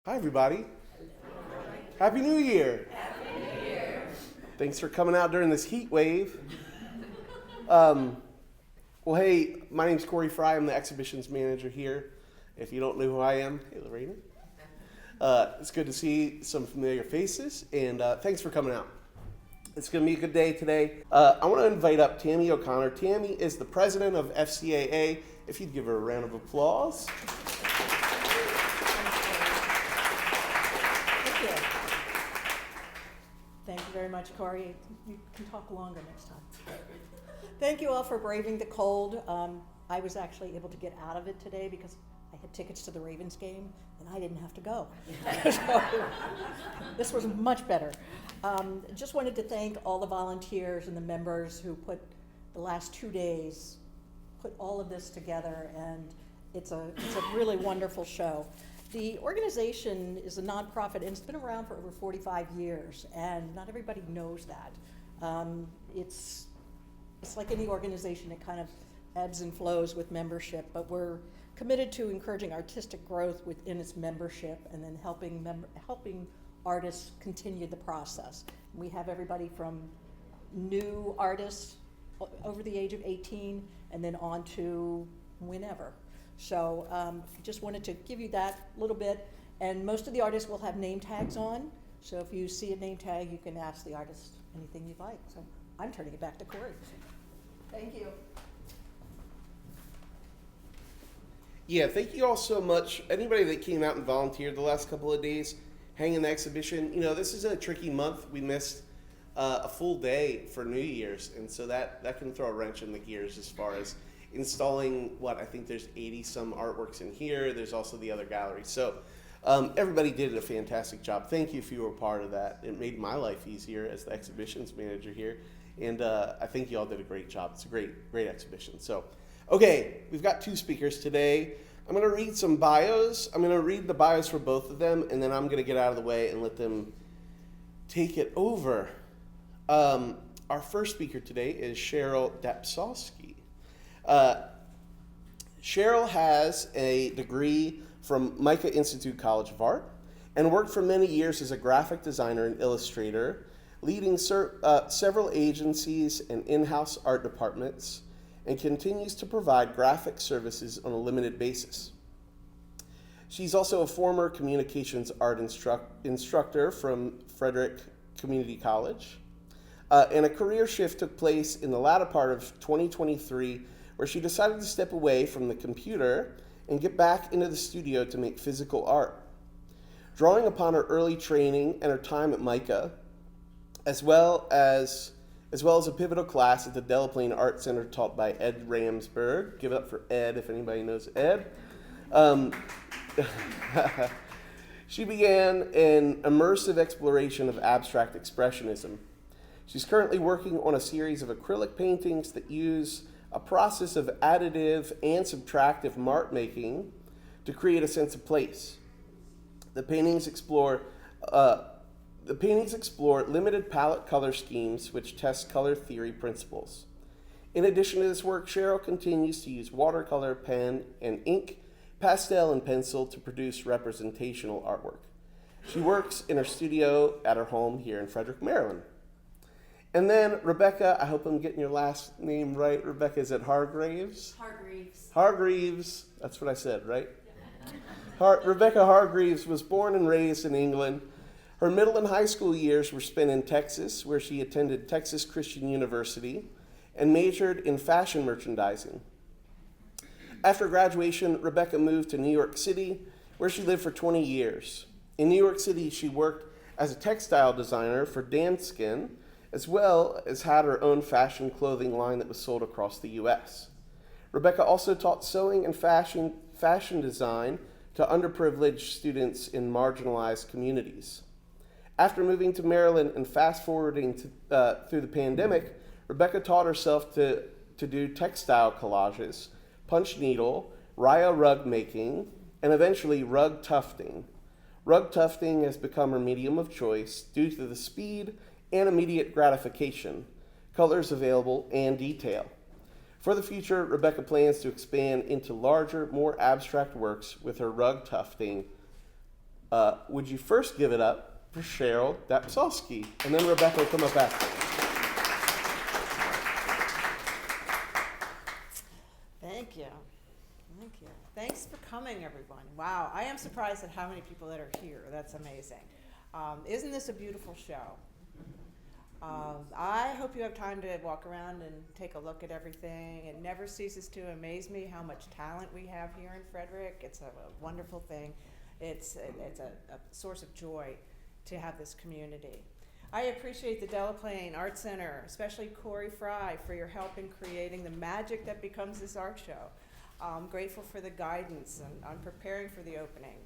Hi, everybody. Happy New Year. Thanks for coming out during this heat wave. Well, hey, my name's Corey Fry. I'm the exhibitions manager here. If you don't know who I am, hey, Lorena. It's good to see some familiar faces, and thanks for coming out. It's going to be a good day today. I want to invite up Tammy O'Connor. Tammy is the president of FCAA. If you'd give her a round of applause. Thank you very much, Corey. You can talk longer next time. Thank you all for braving the cold. I was actually able to get out of it today because I had tickets to the Ravens game and I didn't have to go. So, this was much better. Just wanted to thank all the volunteers and the members who put the last 2 days, put all of this together, and it's a really wonderful show. The organization is a nonprofit, and it's been around for over 45 years, and not everybody knows that. It's like any organization, it kind of ebbs and flows with membership, but we're committed to encouraging artistic growth within its membership and then helping artists continue the process. We have everybody from new artists over the age of 18 and then on to whenever. So just wanted to give you that little bit. And most of the artists will have name tags on. So if you see a name tag, you can ask the artist anything you'd like. So I'm turning it back to Corey. Thank you. Yeah, thank you all so much. Anybody that came out and volunteered the last couple of days, hanging the exhibition. You know, this is a tricky month. We missed a full day for New Year's, and so that can throw a wrench in the gears as far as installing I think there's 80 some artworks in here. There's also the other gallery. So everybody did a fantastic job. Thank you if you were part of that. It made my life easier as the exhibitions manager here. And I think you all did a great job. It's a great exhibition. So, okay, we've got two speakers today. I'm going to read some bios. I'm going to read the bios for both of them, and then I'm going to get out of the way and let them take it over. Our first speaker today is Cheryl Dapsowski. Cheryl has a degree from Micah Institute College of Art and worked for many years as a graphic designer and illustrator, leading several agencies and in-house art departments, and continues to provide graphic services on a limited basis. She's also a former communications art instructor from Frederick Community College, and a career shift took place in the latter part of 2023 where she decided to step away from the computer and get back into the studio to make physical art. Drawing upon her early training and her time at Micah, as well as a pivotal class at the Delaplane Art Center taught by Ed Ramsberg. Give it up for Ed if anybody knows Ed. She began an immersive exploration of abstract expressionism. She's currently working on a series of acrylic paintings that use a process of additive and subtractive mark making to create a sense of place. The paintings explore limited palette color schemes which test color theory principles. In addition to this work, Cheryl continues to use watercolor, pen, and ink, pastel, and pencil to produce representational artwork. She works in her studio at her home here in Frederick, Maryland. And then Rebecca, I hope I'm getting your last name right. Rebecca, is it Hargreaves? Hargreaves. That's what I said, right? Rebecca Hargreaves was born and raised in England. Her middle and high school years were spent in Texas, where she attended Texas Christian University and majored in fashion merchandising. After graduation, Rebecca moved to New York City, where she lived for 20 years. In New York City, she worked as a textile designer for Danskin, as well as had her own fashion clothing line that was sold across the U.S. Rebecca also taught sewing and fashion design to underprivileged students in marginalized communities. After moving to Maryland and fast-forwarding through the pandemic, Rebecca taught herself to do textile collages, punch needle, raya rug making, and eventually rug tufting. Rug tufting has become her medium of choice due to the speed and immediate gratification, colors available, and detail. For the future, Rebecca plans to expand into larger, more abstract works with her rug tufting Would you first give it up for Cheryl Dapsowski? And then Rebecca will come up after. Thank you. Thank you. Thanks for coming, everyone. Wow, I am surprised at how many people that are here. That's amazing. Isn't this a beautiful show? I hope you have time to walk around and take a look at everything. It never ceases to amaze me how much talent we have here in Frederick. It's a wonderful thing. It's a source of joy to have this community. I appreciate the Delaplane Art Center, especially Corey Fry, for your help in creating the magic that becomes this art show. I'm grateful for the guidance, and I'm preparing for the opening.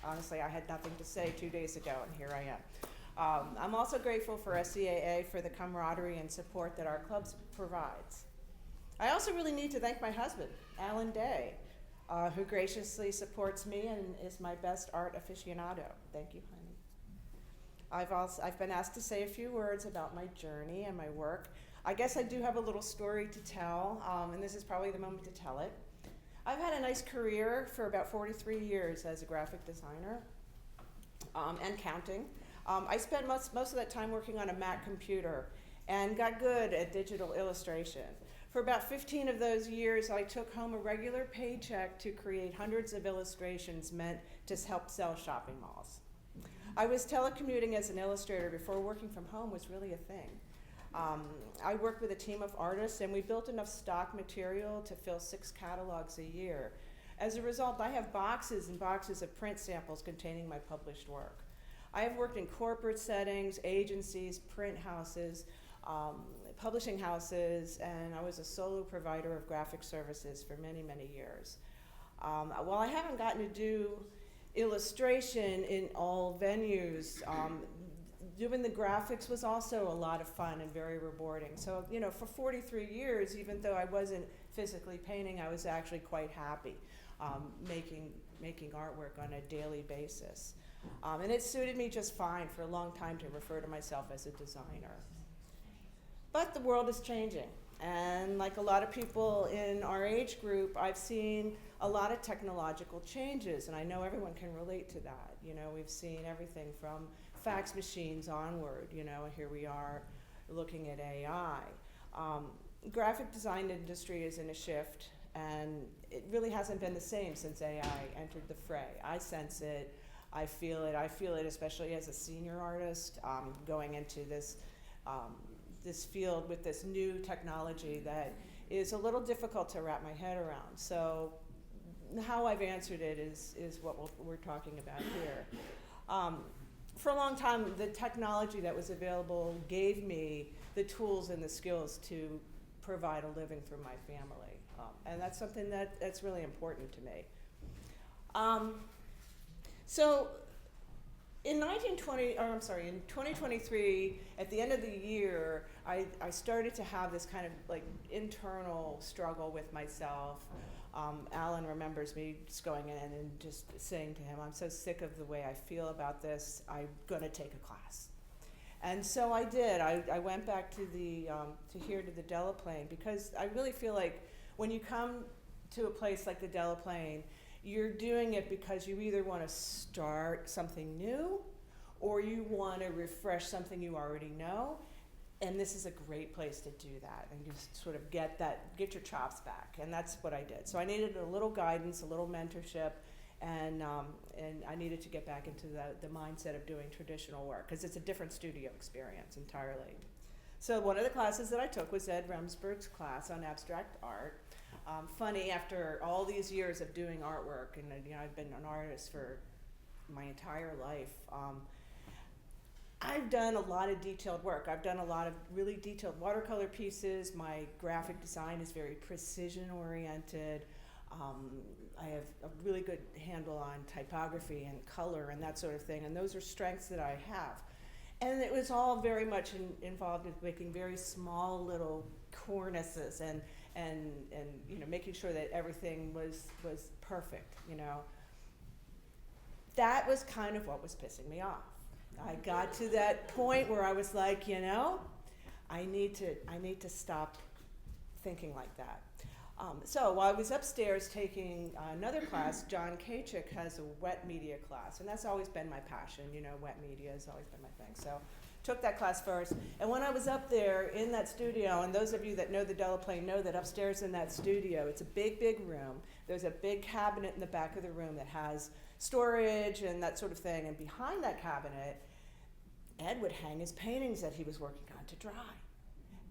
Honestly, I had nothing to say 2 days ago, and here I am. I'm also grateful for SCAA for the camaraderie and support that our club provides. I also really need to thank my husband, Alan Day, who graciously supports me and is my best art aficionado. Thank you, honey. I've been asked to say a few words about my journey and my work. I guess I do have a little story to tell, and this is probably the moment to tell it. I've had a nice career for about 43 years as a graphic designer, and counting. I spent most of that time working on a Mac computer and got good at digital illustration. For about 15 of those years, I took home a regular paycheck to create hundreds of illustrations meant to help sell shopping malls. I was telecommuting as an illustrator before working from home was really a thing. I worked with a team of artists, and we built enough stock material to fill 6 catalogs a year. As a result, I have boxes and boxes of print samples containing my published work. I have worked in corporate settings, agencies, print houses, publishing houses, and I was a solo provider of graphic services for many, many years. While I haven't gotten to do illustration in all venues, doing the graphics was also a lot of fun and very rewarding. So, for 43 years, even though I wasn't physically painting, I was actually quite happy making artwork on a daily basis. And it suited me just fine for a long time to refer to myself as a designer. But the world is changing. And like a lot of people in our age group, I've seen a lot of technological changes, and I know everyone can relate to that. We've seen everything from fax machines onward, here we are looking at AI. Graphic design industry is in a shift, and it really hasn't been the same since AI entered the fray. I sense it, I feel it especially as a senior artist, going into this field with this new technology that is a little difficult to wrap my head around. So how I've answered it is what we're talking about here. For a long time, the technology that was available gave me the tools and the skills to provide a living for my family. And that's something that's really important to me. So in 2023, at the end of the year, I started to have this kind of like internal struggle with myself. Alan remembers me just going in and just saying to him, I'm so sick of the way I feel about this, I'm gonna take a class. And so I did. I went back to the Delaplane, because I really feel like when you come to a place like the Delaplane, you're doing it because you either want to start something new or you want to refresh something you already know. And this is a great place to do that and just sort of get your chops back. And that's what I did. So I needed a little guidance, a little mentorship, and I needed to get back into the mindset of doing traditional work, because it's a different studio experience entirely. So one of the classes that I took was Ed Remsburg's class on abstract art. Funny, after all these years of doing artwork, and I've been an artist for my entire life, I've done a lot of detailed work. I've done a lot of really detailed watercolor pieces. My graphic design is very precision oriented. I have a really good handle on typography and color and that sort of thing, and those are strengths that I have. And it was all very much involved with making very small little cornices and making sure that everything was perfect. That was kind of what was pissing me off. I got to that point where I was like, I need to stop thinking like that. So while I was upstairs taking another class, John Kachik has a wet media class, and that's always been my passion. You know, wet media has always been my thing. So took that class first, and when I was up there in that studio, and those of you that know the Delaplane know that upstairs in that studio, it's a big, big room. There's a big cabinet in the back of the room that has storage and that sort of thing, and behind that cabinet, Ed would hang his paintings that he was working on to dry.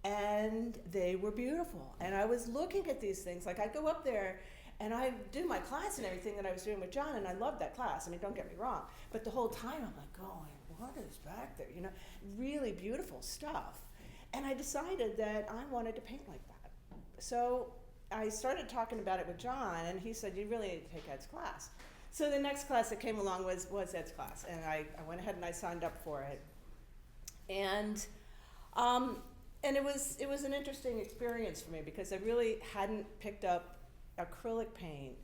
And they were beautiful. And I was looking at these things, like I'd go up there and I'd do my class and everything that I was doing with John, and I loved that class. I mean, don't get me wrong. But the whole time I'm like going, what is back there? You know, really beautiful stuff. And I decided that I wanted to paint like that. So I started talking about it with John, and he said, you really need to take Ed's class. So the next class that came along was Ed's class, and I went ahead and I signed up for it. And it was an interesting experience for me because I really hadn't picked up acrylic paint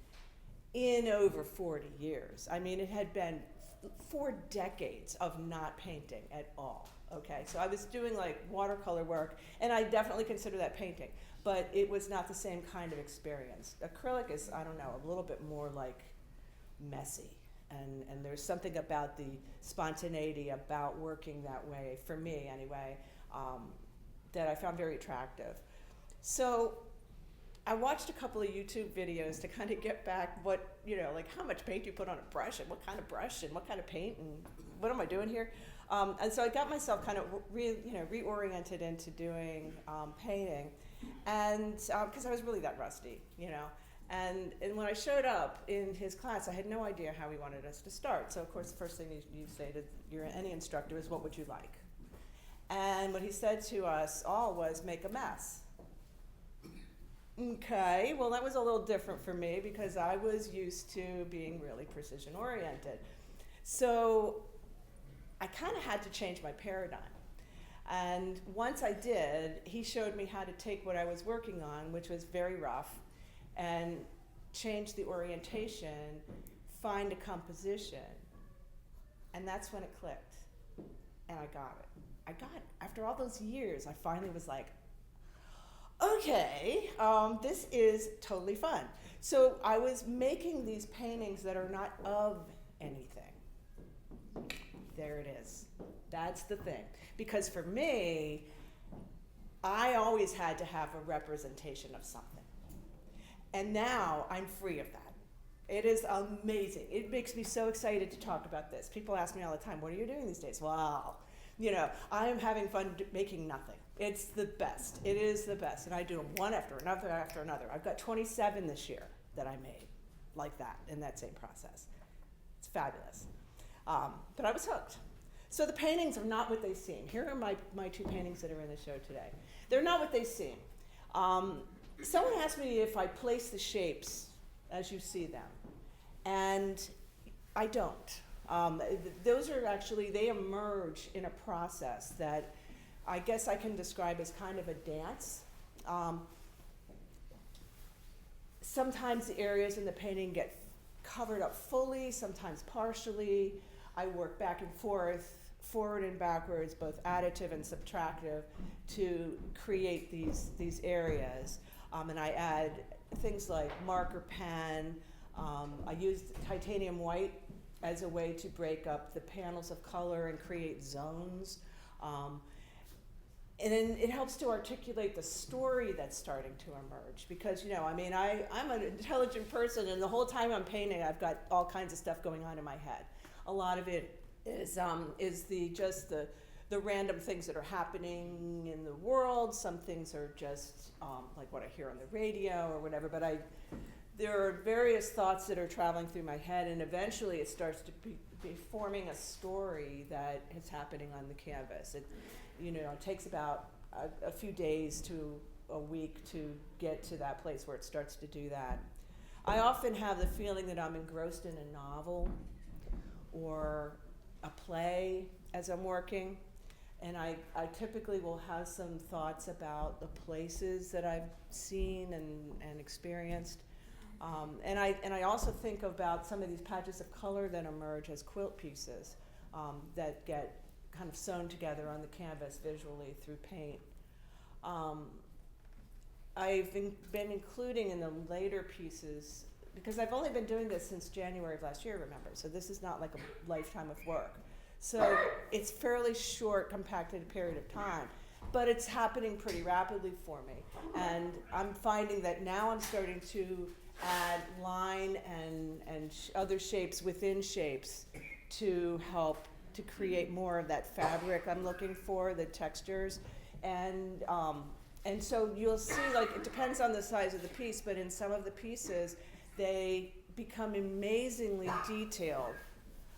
in over 40 years. I mean, it had been 4 decades of not painting at all, okay? So I was doing like watercolor work, and I definitely consider that painting, but it was not the same kind of experience. Acrylic is, I don't know, a little bit more like messy. And there's something about the spontaneity about working that way, for me anyway, that I found very attractive. So I watched a couple of YouTube videos to kind of get back what, you know, like how much paint you put on a brush and what kind of brush and what kind of paint and what am I doing here? And so I got myself kind of reoriented into doing painting, and because I was really that rusty, you know. And when I showed up in his class, I had no idea how he wanted us to start. So of course, the first thing you say to any instructor is, what would you like? And what he said to us all was, make a mess. Okay, well that was a little different for me because I was used to being really precision oriented. So I kind of had to change my paradigm. And once I did, he showed me how to take what I was working on, which was very rough, and change the orientation, find a composition. And that's when it clicked. And I got it. After all those years, I finally was like, okay, this is totally fun. So I was making these paintings that are not of anything. There it is. That's the thing. Because for me, I always had to have a representation of something. And now I'm free of that. It is amazing. It makes me so excited to talk about this. People ask me all the time, what are you doing these days? Wow. You know, I am having fun making nothing. It's the best. It is the best. And I do them one after another after another. I've got 27 this year that I made like that in that same process. It's fabulous. But I was hooked. So the paintings are not what they seem. Here are my 2 paintings that are in the show today. They're not what they seem. Someone asked me if I place the shapes as you see them, and I don't. Those are actually, they emerge in a process that I guess I can describe as kind of a dance. Sometimes the areas in the painting get covered up fully, sometimes partially. I work back and forth, forward and backwards, both additive and subtractive, to create these areas. And I add things like marker pen. I used titanium white as a way to break up the panels of color and create zones. And then it helps to articulate the story that's starting to emerge. Because, you know, I mean, I'm an intelligent person, and the whole time I'm painting, I've got all kinds of stuff going on in my head. A lot of it is the random things that are happening in the world. Some things are just like what I hear on the radio or whatever, but there are various thoughts that are traveling through my head, and eventually it starts to be forming a story that is happening on the canvas. It takes about a few days to a week to get to that place where it starts to do that. I often have the feeling that I'm engrossed in a novel or a play as I'm working. And I typically will have some thoughts about the places that I've seen and experienced. And I also think about some of these patches of color that emerge as quilt pieces that get kind of sewn together on the canvas visually through paint. been including in the later pieces, because I've only been doing this since January of last year, remember, so this is not like a lifetime of work. So it's fairly short, compacted period of time, but it's happening pretty rapidly for me. And I'm finding that now I'm starting to add line and other shapes within shapes to help to create more of that fabric I'm looking for, the textures. And so you'll see, like, it depends on the size of the piece, but in some of the pieces, they become amazingly detailed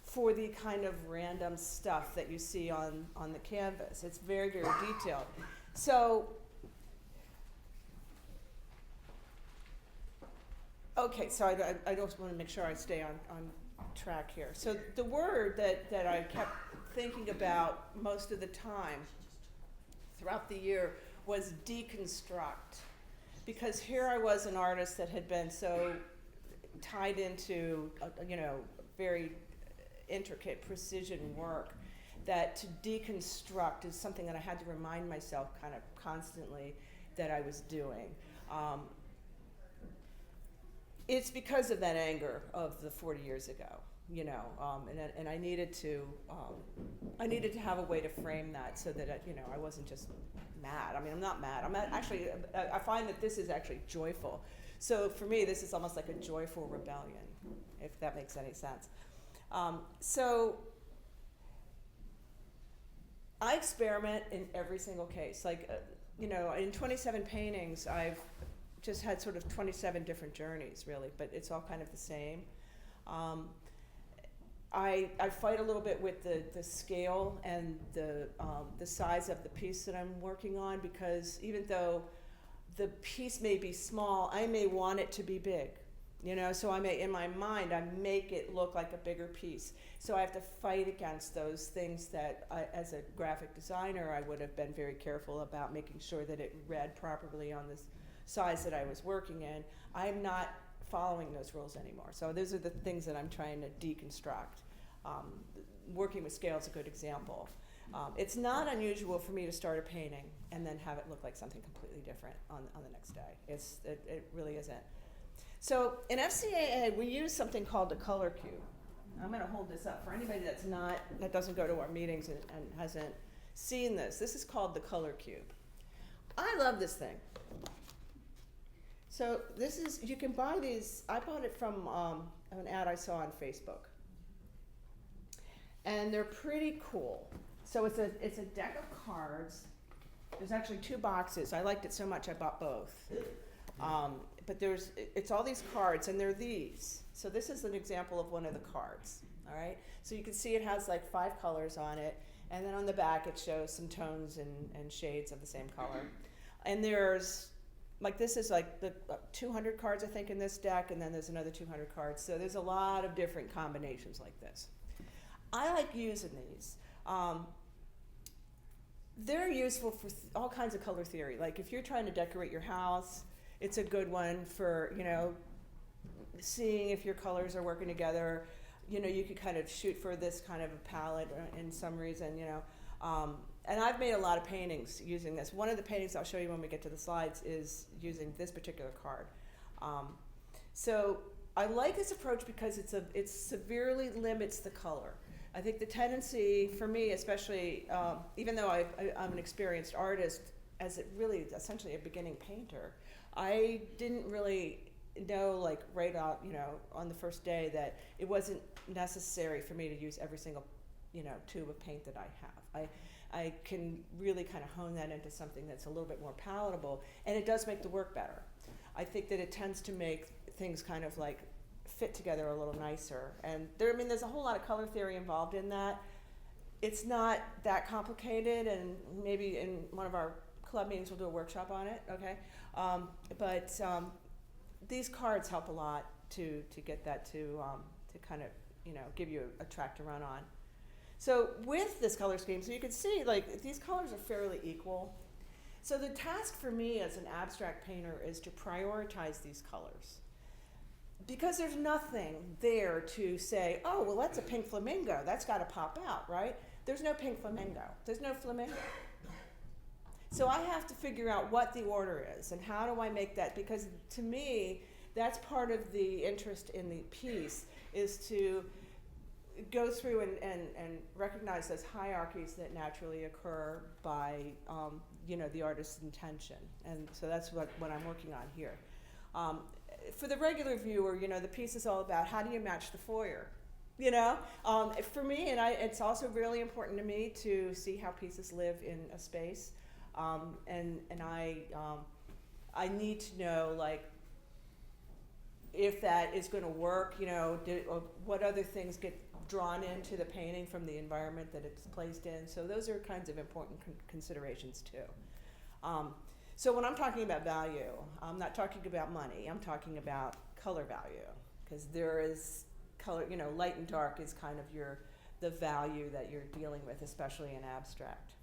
for the kind of random stuff that you see on the canvas. It's very, very detailed. So, okay, so I just want to make sure I stay on track here. So the word that I kept thinking about most of the time throughout the year was deconstruct. Because here I was, an artist that had been so tied into, very intricate precision work, that to deconstruct is something that I had to remind myself kind of constantly that I was doing. It's because of that anger of the 40 years ago, and I needed to have a way to frame that so that I wasn't just mad. I mean, I'm not mad. I find that this is actually joyful. So for me, this is almost like a joyful rebellion, if that makes any sense. So I experiment in every single case. Like, in 27 paintings, I've just had sort of 27 different journeys, really, but it's all kind of the same. I fight a little bit with the scale and the size of the piece that I'm working on, because even though the piece may be small, I may want it to be big. So I may, in my mind, I make it look like a bigger piece. So I have to fight against those things that as a graphic designer, I would have been very careful about making sure that it read properly on this size that I was working in. I'm not following those rules anymore. So those are the things that I'm trying to deconstruct. Working with scale is a good example. It's not unusual for me to start a painting and then have it look like something completely different on the next day. It really isn't. So in FCAA, we use something called the color cube. I'm going to hold this up for anybody that doesn't go to our meetings and hasn't seen this. This is called the color cube. I love this thing. So you can buy these. I bought it from an ad I saw on Facebook, and they're pretty cool. So it's a deck of cards. There's actually 2 boxes. I liked it so much I bought both. But it's all these cards, and they're these. So this is an example of one of the cards. All right. So you can see it has like 5 colors on it, and then on the back it shows some tones and shades of the same color. And there's this is like the 200 cards, I think, in this deck, and then there's another 200 cards. So there's a lot of different combinations like this. I like using these. They're useful for all kinds of color theory. Like if you're trying to decorate your house, it's a good one for, seeing if your colors are working together. You could kind of shoot for this kind of a palette in some reason, And I've made a lot of paintings using this. One of the paintings I'll show you when we get to the slides is using this particular card. So I like this approach because it severely limits the color. I think the tendency for me, especially, even though I'm an experienced artist, as essentially a beginning painter, I didn't really know, right out, on the first day, that it wasn't necessary for me to use every single, tube of paint that I have. I can really kind of hone that into something that's a little bit more palatable, and it does make the work better. I think that it tends to make things kind of fit together a little nicer. And there's a whole lot of color theory involved in that. It's not that complicated, and maybe in one of our club meetings we'll do a workshop on it, okay? But these cards help a lot to get that to kind of, give you a track to run on. So with this color scheme, so you can see these colors are fairly equal. So the task for me as an abstract painter is to prioritize these colors. Because there's nothing there to say, oh, well, that's a pink flamingo. That's got to pop out, right? There's no pink flamingo. There's no flamingo. So I have to figure out what the order is and how do I make that, because to me, that's part of the interest in the piece, is to go through and recognize those hierarchies that naturally occur by, the artist's intention. And so that's what I'm working on here. For the regular viewer, the piece is all about how do you match the foyer? For me, it's also really important to me to see how pieces live in a space. And I need to know, like, if that is going to work, or what other things get drawn into the painting from the environment that it's placed in. So those are kinds of important considerations too. So when I'm talking about value, I'm not talking about money. I'm talking about color value, because there is color, light and dark is kind of the value that you're dealing with, especially in abstract.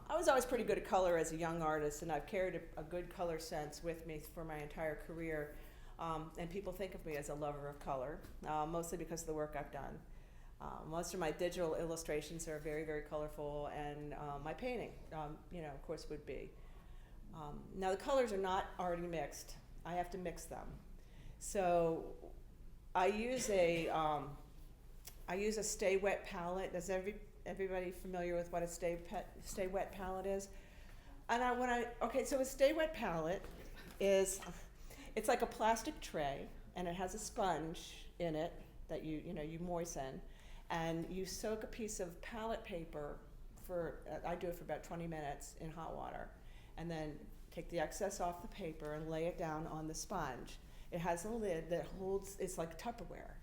I was always pretty good at color as a young artist, and I've carried a good color sense with me for my entire career. And people think of me as a lover of color, mostly because of the work I've done. Most of my digital illustrations are very, very colorful, and my painting, of course, would be. Now the colors are not already mixed. I have to mix them. So I use a stay wet palette. Is everybody familiar with what a stay wet palette is? And so a stay wet palette is, it's like a plastic tray, and it has a sponge in it that you moisten, and you soak a piece of palette paper I do it for about 20 minutes in hot water, and then take the excess off the paper and lay it down on the sponge. It has a lid that holds, it's like Tupperware,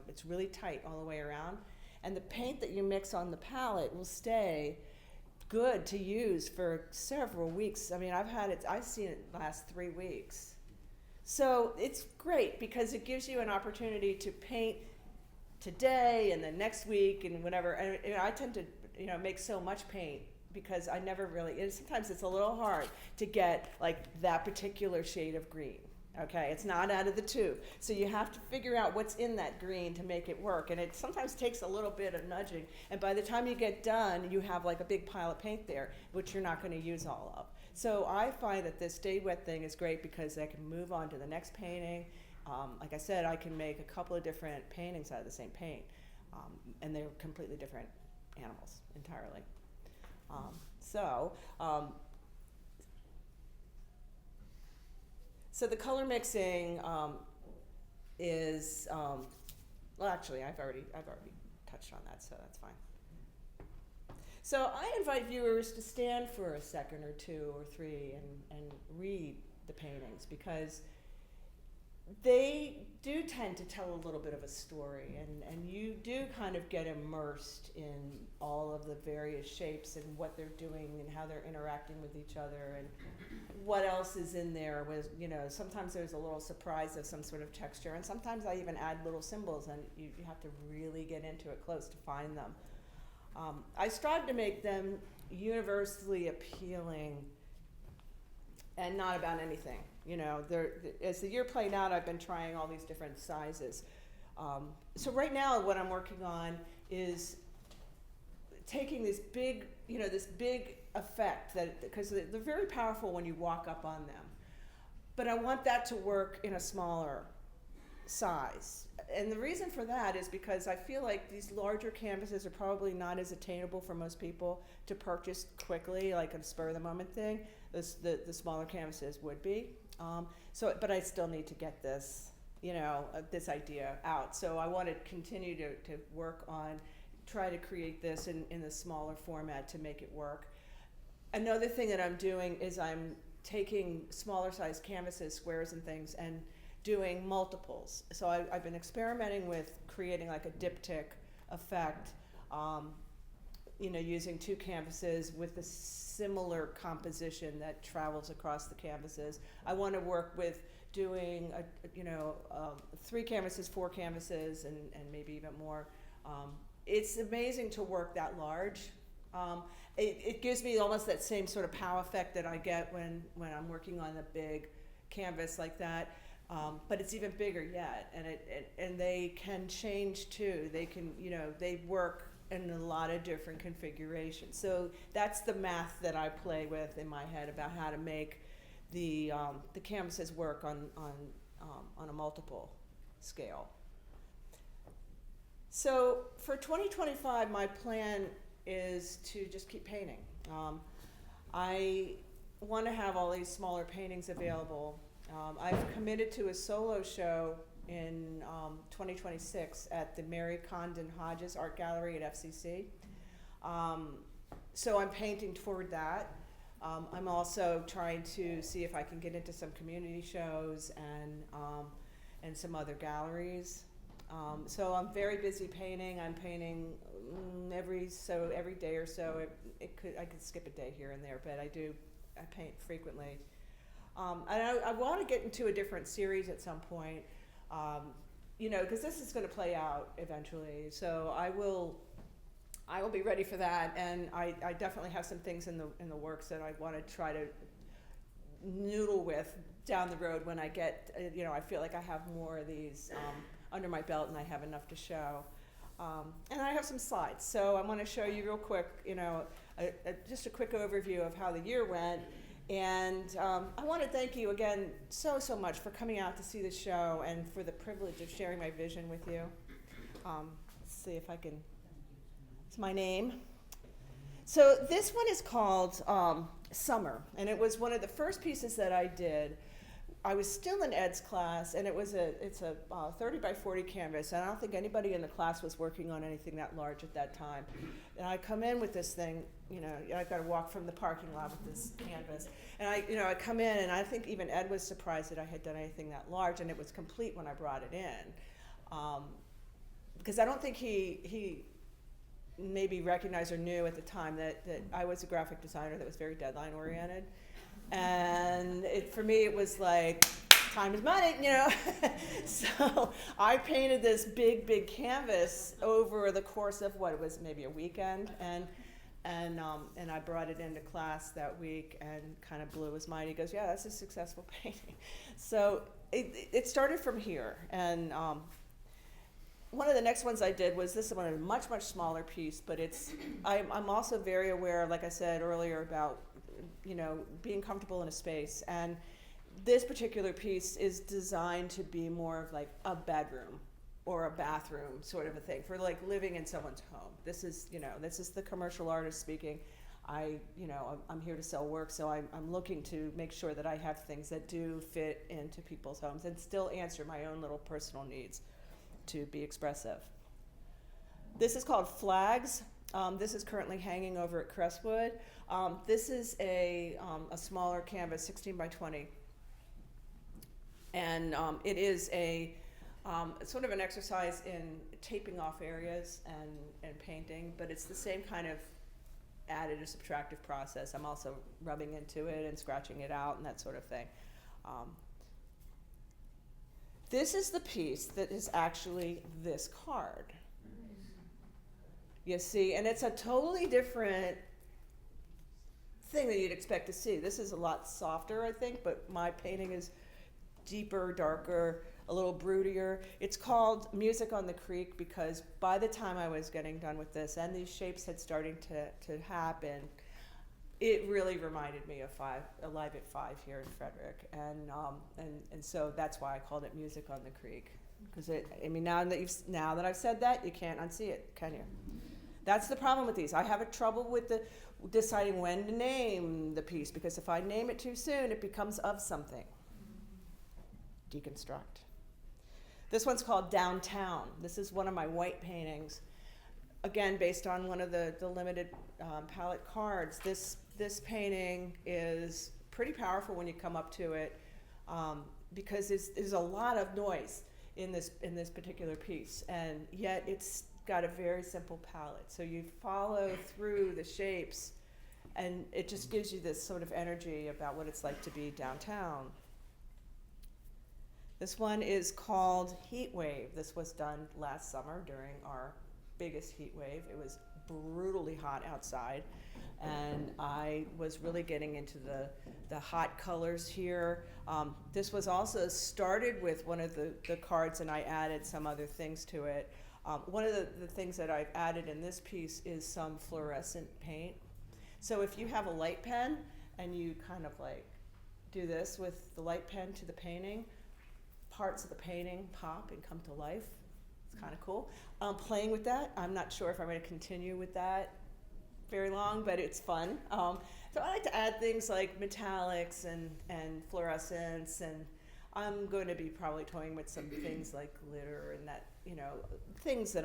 it's really tight all the way around, and the paint that you mix on the palette will stay good to use for several weeks. I mean, I've seen it last 3 weeks. So it's great because it gives you an opportunity to paint today and then next week and whatever. And I tend to, make so much paint because I never really, sometimes it's a little hard to get like that particular shade of green. Okay, it's not out of the tube. So you have to figure out what's in that green to make it work. And it sometimes takes a little bit of nudging. And by the time you get done, you have like a big pile of paint there, which you're not going to use all of. So I find that this stay wet thing is great because I can move on to the next painting. Like I said, I can make a couple of different paintings out of the same paint. And they're completely different animals entirely. So the color mixing is, well, actually, I've already touched on that, so that's fine. So I invite viewers to stand for a second or two or three and read the paintings, because they do tend to tell a little bit of a story, and you do kind of get immersed in all of the various shapes and what they're doing and how they're interacting with each other and what else is in there. With, sometimes there's a little surprise of some sort of texture, and sometimes I even add little symbols, and you have to really get into it close to find them. I strive to make them universally appealing and not about anything. As the year played out, I've been trying all these different sizes. So right now what I'm working on is taking this big effect, because they're very powerful when you walk up on them. But I want that to work in a smaller size. And the reason for that is because I feel like these larger canvases are probably not as attainable for most people to purchase quickly, like a spur of the moment thing. The smaller canvases would be. But I still need to get this, this idea out. So I want to continue to work on, try to create this in the smaller format to make it work. Another thing that I'm doing is I'm taking smaller size canvases, squares and things, and doing multiples. So I've been experimenting with creating like a diptych effect, using two canvases with a similar composition that travels across the canvases. I want to work with doing 3 canvases, 4 canvases, and maybe even more. It's amazing to work that large. It gives me almost that same sort of pow effect that I get when I'm working on a big canvas like that. But it's even bigger yet, and they can change too. They can, they work in a lot of different configurations. So that's the math that I play with in my head about how to make the canvases work on a multiple scale. So for 2025, my plan is to just keep painting. I want to have all these smaller paintings available. I've committed to a solo show in 2026 at the Mary Condon Hodges Art Gallery at FCC. So I'm painting toward that. I'm also trying to see if I can get into some community shows and some other galleries. So I'm very busy painting. I'm painting every day or so. I could skip a day here and there, but I paint frequently. And I want to get into a different series at some point, because this is going to play out eventually. So I will be ready for that, and I definitely have some things in the works that I want to try to noodle with down the road when I get, I feel like I have more of these under my belt and I have enough to show. And I have some slides, so I want to show you real quick, just a quick overview of how the year went. And I want to thank you again so much for coming out to see the show and for the privilege of sharing my vision with you. Let's see if I can, it's my name. So this one is called Summer, and it was one of the first pieces that I did. I was still in Ed's class, and it's a 30 by 40 canvas, and I don't think anybody in the class was working on anything that large at that time. And I come in with this thing, I've got to walk from the parking lot with this canvas, and I come in, and I think even Ed was surprised that I had done anything that large, and it was complete when I brought it in, because I don't think he maybe recognized or knew at the time that I was a graphic designer that was very deadline oriented. And for me, it was like, time is money, So I painted this big canvas over the course of what it was, maybe a weekend, and I brought it into class that week and kind of blew his mind. He goes, "Yeah, that's a successful painting." So it started from here, and one of the next ones I did was this one, a much smaller piece, but I'm also very aware, like I said earlier, about being comfortable in a space, and this particular piece is designed to be more of like a bedroom or a bathroom sort of a thing for like living in someone's home. This is the commercial artist speaking. I'm here to sell work, so I'm looking to make sure that I have things that do fit into people's homes and still answer my own little personal needs to be expressive. This is called Flags. This is currently hanging over at Crestwood. This is a smaller canvas, 16 by 20. And it is a sort of an exercise in taping off areas and painting, but it's the same kind of additive subtractive process. I'm also rubbing into it and scratching it out and that sort of thing. This is the piece that is actually this card. You see, and it's a totally different thing that you'd expect to see. This is a lot softer, I think, but my painting is deeper, darker, a little broodier. It's called Music on the Creek because by the time I was getting done with this and these shapes had started to happen, it really reminded me of Alive at 5 here in Frederick, and so that's why I called it Music on the Creek. Because now that I've said that, you can't unsee it, can you? That's the problem with these. I have a trouble with deciding when to name the piece, because if I name it too soon, it becomes of something. Deconstruct. This one's called Downtown. This is one of my white paintings, again based on one of the limited palette cards. This painting is pretty powerful when you come up to it, because there's a lot of noise in this particular piece, and yet it's got a very simple palette. So you follow through the shapes, and it just gives you this sort of energy about what it's like to be downtown. This one is called Heat Wave. This was done last summer during our biggest heat wave. It was brutally hot outside, and I was really getting into the hot colors here. This was also started with one of the cards, and I added some other things to it. One of the things that I've added in this piece is some fluorescent paint. So if you have a light pen and you kind of like do this with the light pen to the painting, parts of the painting pop and come to life. It's kind of cool. Playing with that, I'm not sure if I'm going to continue with that very long, but it's fun. So I like to add things like metallics and fluorescence, and I'm going to be probably toying with some things like glitter and that, things that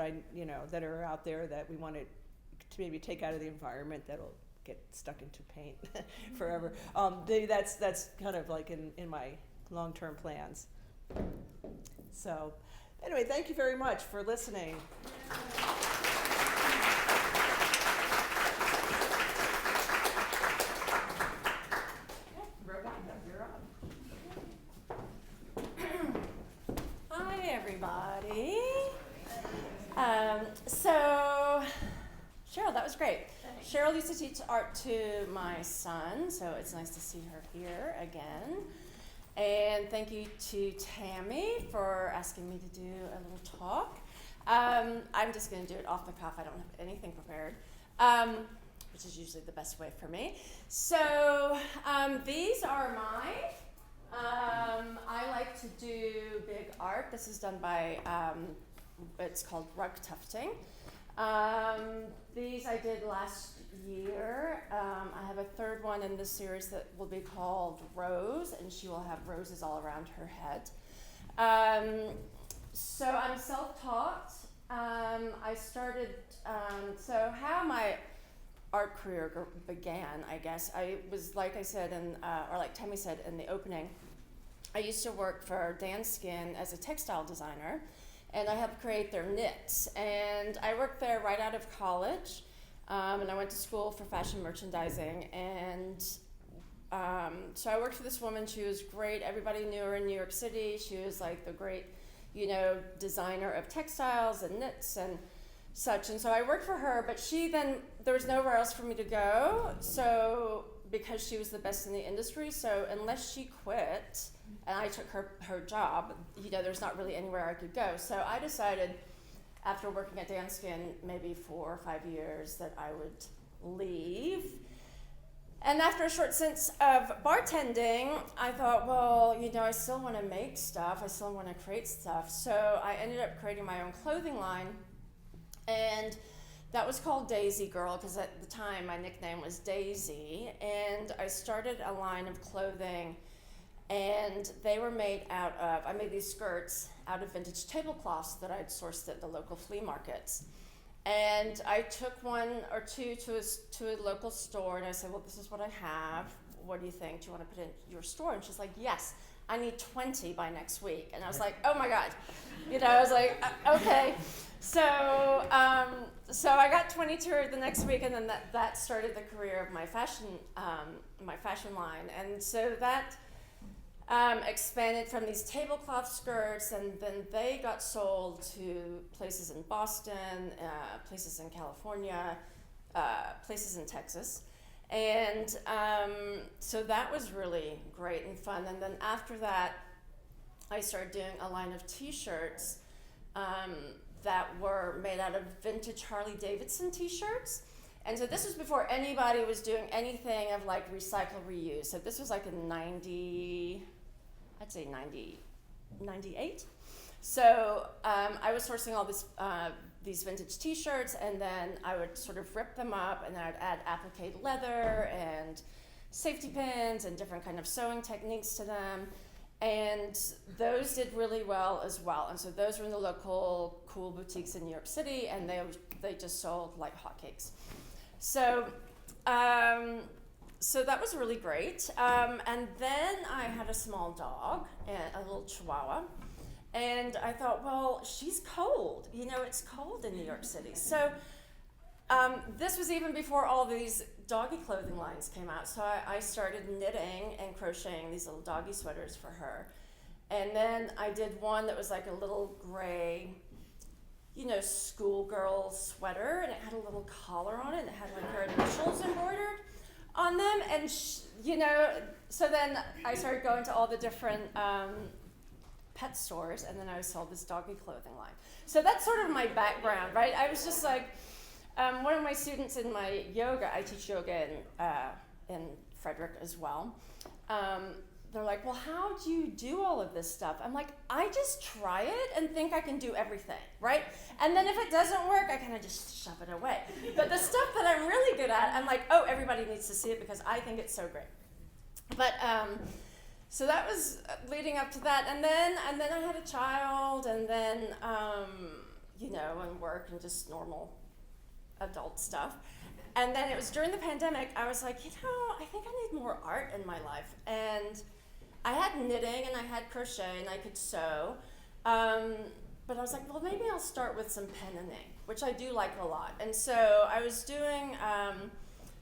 that are out there that we want to maybe take out of the environment that'll get stuck into paint forever. That's kind of like in my long-term plans. So anyway, thank you very much for listening. Hi, everybody. So, Cheryl, that was great. Cheryl used to teach art to my son, so it's nice to see her here again. And thank you to Tammy for asking me to do a little talk. I'm just going to do it off the cuff. I don't have anything prepared, which is usually the best way for me. So these are mine. I like to do big art. This is done by, it's called rug tufting. These I did last year. I have a third one in this series that will be called Rose, and she will have roses all around her head. So I'm self-taught. I started, so how my art career began, I guess, I was, like I said, or like Tammy said in the opening, I used to work for Dan Skin as a textile designer, and I helped create their knits. And I worked there right out of college, and I went to school for fashion merchandising. And so I worked for this woman. She was great. Everybody knew her in New York City. She was like the great, designer of textiles and knits and such. And so I worked for her, but there was nowhere else for me to go. So because she was the best in the industry, so unless she quit and I took her job, there's not really anywhere I could go. So I decided after working at Dan Skin maybe 4 or 5 years that I would leave. And after a short stint of bartending, I thought, well, I still want to make stuff. I still want to create stuff. So I ended up creating my own clothing line. And that was called Daisy Girl, because at the time my nickname was Daisy. And I started a line of clothing, and they were made I made these skirts out of vintage tablecloths that I'd sourced at the local flea markets. And I took one or two to a local store, and I said, well, this is what I have. What do you think? Do you want to put it in your store? And she's like, yes, I need 20 by next week. And I was like, oh my God. I was like, okay. So I got 22 the next week, and then that started the career of my fashion line. And so that expanded from these tablecloth skirts, and then they got sold to places in Boston, places in California, places in Texas. And so that was really great and fun. And then after that, I started doing a line of t-shirts that were made out of vintage Harley Davidson t-shirts. And so this was before anybody was doing anything of like recycle, reuse. So this was like in 98. So I was sourcing all these vintage t-shirts, and then I would sort of rip them up, and then I'd add applique leather and safety pins and different kind of sewing techniques to them. And those did really well as well. And so those were in the local cool boutiques in New York City, and they just sold like hotcakes. So that was really great. And then I had a small dog, a little Chihuahua, and I thought, well, she's cold. It's cold in New York City. So this was even before all these doggy clothing lines came out. So I started knitting and crocheting these little doggy sweaters for her. And then I did one that was like a little gray, schoolgirl sweater, and it had a little collar on it, and it had like her initials embroidered on them. And so then I started going to all the different pet stores, and then I sold this doggy clothing line. So that's sort of my background, right? I was just like, one of my students in my yoga, I teach yoga in Frederick as well. They're like, well, how do you do all of this stuff? I'm like, I just try it and think I can do everything, right? And then if it doesn't work, I kind of just shove it away. But the stuff that I'm really good at, I'm like, oh, everybody needs to see it because I think it's so great. But so that was leading up to that, and then I had a child, and then and work and just normal adult stuff. And then it was during the pandemic, I was like, I think I need more art in my life. And I had knitting and I had crochet and I could sew. But I was like, well, maybe I'll start with some pen and ink, which I do like a lot. And so I was doing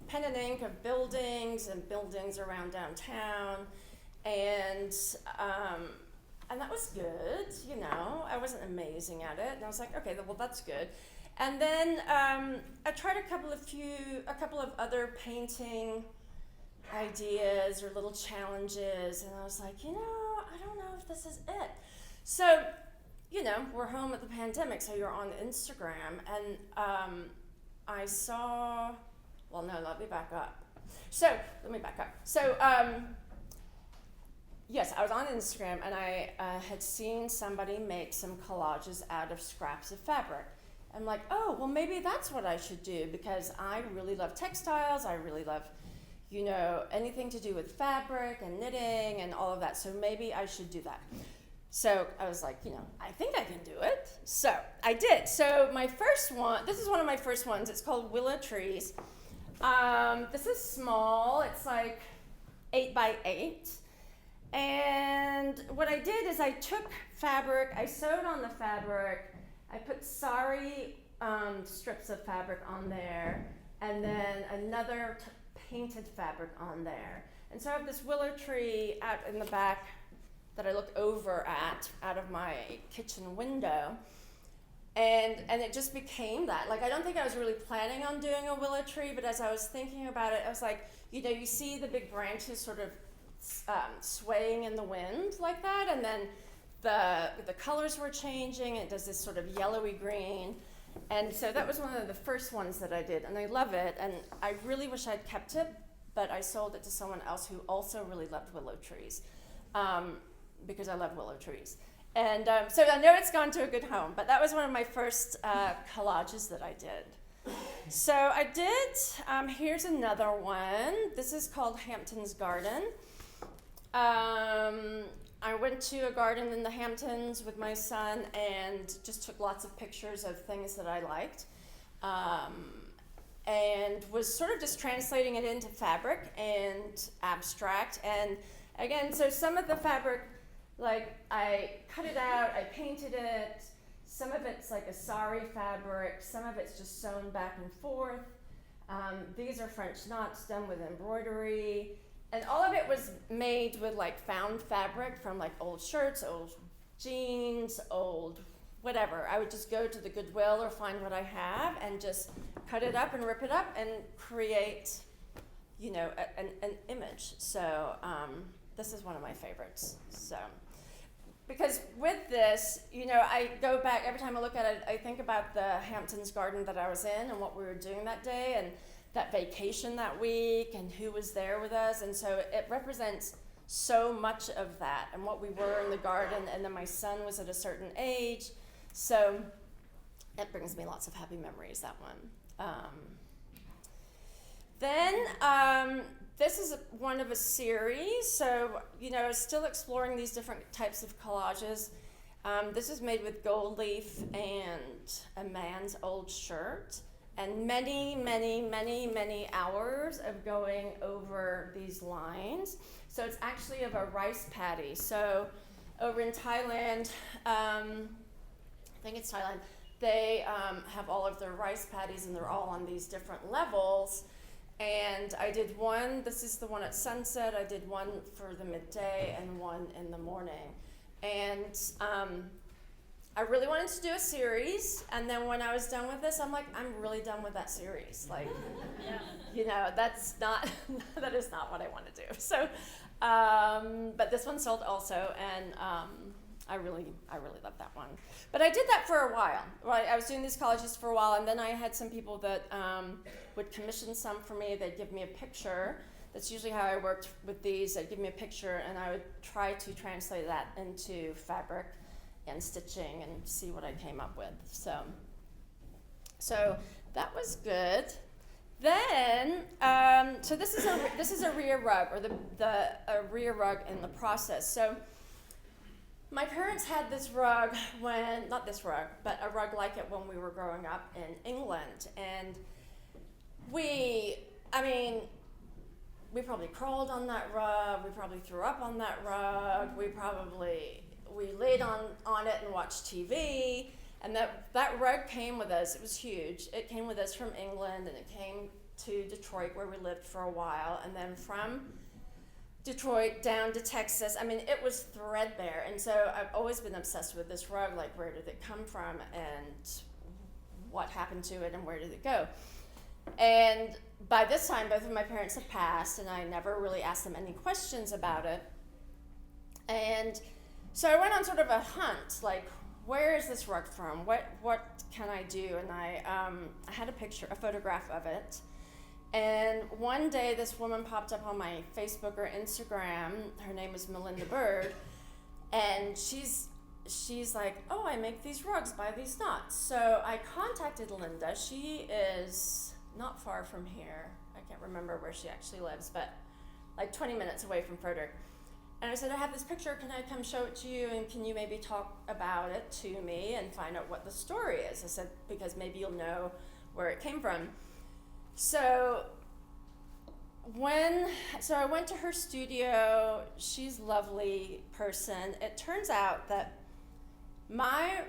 pen and ink of buildings and buildings around downtown. And that was good, I wasn't amazing at it. And I was like, okay, well, that's good. And then I tried a couple of other painting ideas or little challenges, and I was like, I don't know if this is it. So, we're home at the pandemic, so you're on Instagram, and I saw, let me back up. So, yes, I was on Instagram, and I had seen somebody make some collages out of scraps of fabric. I'm like, oh, well, maybe that's what I should do because I really love textiles. I really love, anything to do with fabric and knitting and all of that. So maybe I should do that. So I was like, I think I can do it. So I did. So my first one, this is one of my first ones. It's called Willow Trees. This is small. It's like 8 by 8. And what I did is I took fabric, I sewed on the fabric, I put sari strips of fabric on there, and then another painted fabric on there. And so I have this willow tree out in the back that I look over at out of my kitchen window. And it just became that. Like, I don't think I was really planning on doing a willow tree, but as I was thinking about it, I was like, you see the big branches sort of swaying in the wind like that, and then the colors were changing. It does this sort of yellowy green, and so that was one of the first ones that I did, and I love it, and I really wish I'd kept it, but I sold it to someone else who also really loved willow trees, because I love willow trees. And so I know it's gone to a good home, but that was one of my first collages that I did. So I did, here's another one. This is called Hampton's Garden. I went to a garden in the Hamptons with my son and just took lots of pictures of things that I liked, and was sort of just translating it into fabric and abstract. And again, so some of the fabric, like I cut it out, I painted it, some of it's like a sari fabric, some of it's just sewn back and forth. These are French knots done with embroidery. And all of it was made with like found fabric from like old shirts, old jeans, old whatever. I would just go to the Goodwill or find what I have and just cut it up and rip it up and create, an image. So this is one of my favorites. So, because with this, I go back, every time I look at it, I think about the Hamptons Garden that I was in and what we were doing that day, and that vacation that week, and who was there with us. And so it represents so much of that and what we were in the garden. And then my son was at a certain age. So it brings me lots of happy memories, that one. Then this is one of a series. So, I was still exploring these different types of collages. This is made with gold leaf and a man's old shirt. And many, many, many, many hours of going over these lines. So it's actually of a rice paddy. So over in Thailand, I think it's Thailand, they have all of their rice paddies, and they're all on these different levels. And I did one, this is the one at sunset, I did one for the midday and one in the morning. And I really wanted to do a series, and then when I was done with this, I'm like, I'm really done with that series. Like, that is not what I want to do. So, but this one sold also, and I really love that one. But I did that for a while, right? I was doing these collages for a while, and then I had some people that would commission some for me. They'd give me a picture. That's usually how I worked with these. They'd give me a picture, and I would try to translate that into fabric and stitching and see what I came up with. So that was good. Then, so this is a rear rug, or a rear rug in the process. So my parents had this rug not this rug, but a rug like it when we were growing up in England. And we probably crawled on that rug, we probably threw up on that rug, we laid on it and watched TV. And that rug came with us. It was huge. It came with us from England, and it came to Detroit, where we lived for a while. And then from Detroit down to Texas. I mean, it was threadbare. And so I've always been obsessed with this rug. Like, where did it come from, and what happened to it, and where did it go? And by this time, both of my parents had passed, and I never really asked them any questions about it. And so I went on sort of a hunt, like, where is this rug from? What can I do? And I had a photograph of it. And one day this woman popped up on my Facebook or Instagram. Her name is Melinda Bird. And she's like, oh, I make these rugs, buy these knots. So I contacted Linda. She is not far from here. I can't remember where she actually lives, but like 20 minutes away from Frederick. And I said, I have this picture, can I come show it to you, and can you maybe talk about it to me and find out what the story is? I said, because maybe you'll know where it came from. So I went to her studio. She's a lovely person. It turns out that my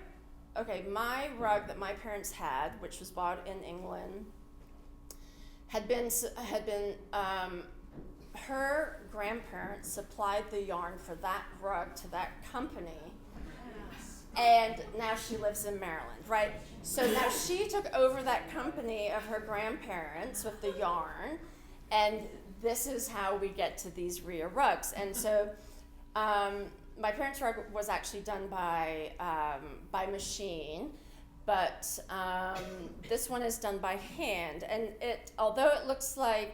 rug that my parents had, which was bought in England, had been her grandparents supplied the yarn for that rug to that company, and now she lives in Maryland, right? So now she took over that company of her grandparents with the yarn, and this is how we get to these rear rugs. And so my parents' rug was actually done by machine, but this one is done by hand, and although it looks like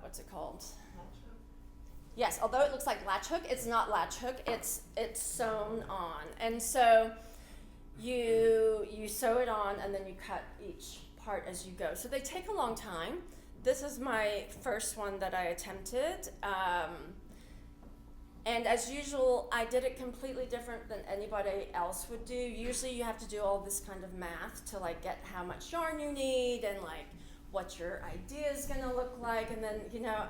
what's it called? Yes, although it looks like latch hook, it's not latch hook, it's sewn on. And so you sew it on, and then you cut each part as you go. So they take a long time. This is my first one that I attempted. And as usual, I did it completely different than anybody else would do. Usually you have to do all this kind of math to like get how much yarn you need, and like what your idea is going to look like, and then,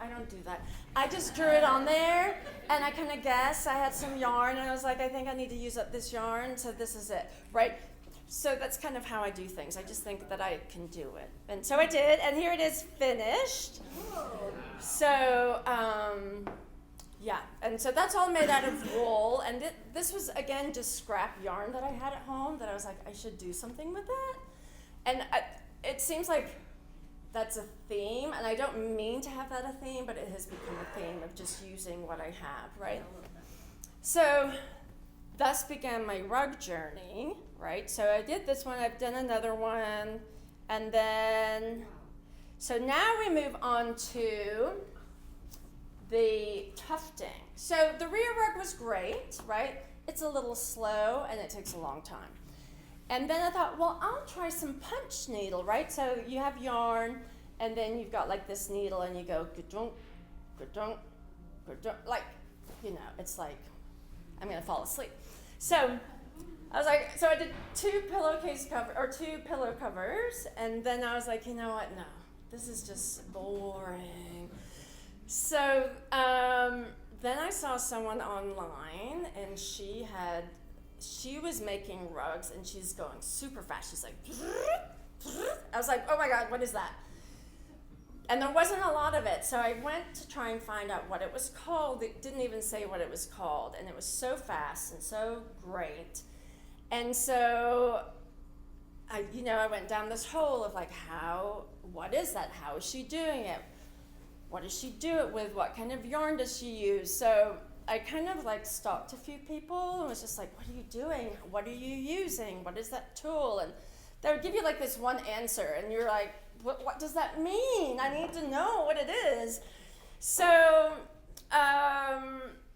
I don't do that. I just drew it on there, and I kind of guessed. I had some yarn, and I was like, I think I need to use up this yarn, so this is it, right? So that's kind of how I do things. I just think that I can do it. And so I did, and here it is finished. So, yeah, and so that's all made out of wool, and this was, again, just scrap yarn that I had at home that I was like, I should do something with that. And it seems like that's a theme, and I don't mean to have that a theme, but it has become a theme of just using what I have, right? So thus began my rug journey, right? So I did this one, I've done another one, and then, so now we move on to the tufting. So the rear rug was great, right? It's a little slow, and it takes a long time. And then I thought, well, I'll try some punch needle, right? So you have yarn, and then you've got like this needle, and you go ga-dunk, ga-dunk, ga-dunk, like, it's like I'm gonna fall asleep. So I was like, so I did two pillow covers, and then I was like, you know what? No, this is just boring. So then I saw someone online, and she was making rugs, and she's going super fast. She's like, I was like, oh my God, what is that? And there wasn't a lot of it, so I went to try and find out what it was called. It didn't even say what it was called, and it was so fast and so great. And so I went down this hole of like, what is that? How is she doing it? What does she do it with? What kind of yarn does she use? So I kind of like stopped a few people and was just like, what are you doing? What are you using? What is that tool? And they would give you like this one answer, and you're like, what does that mean? I need to know what it is. So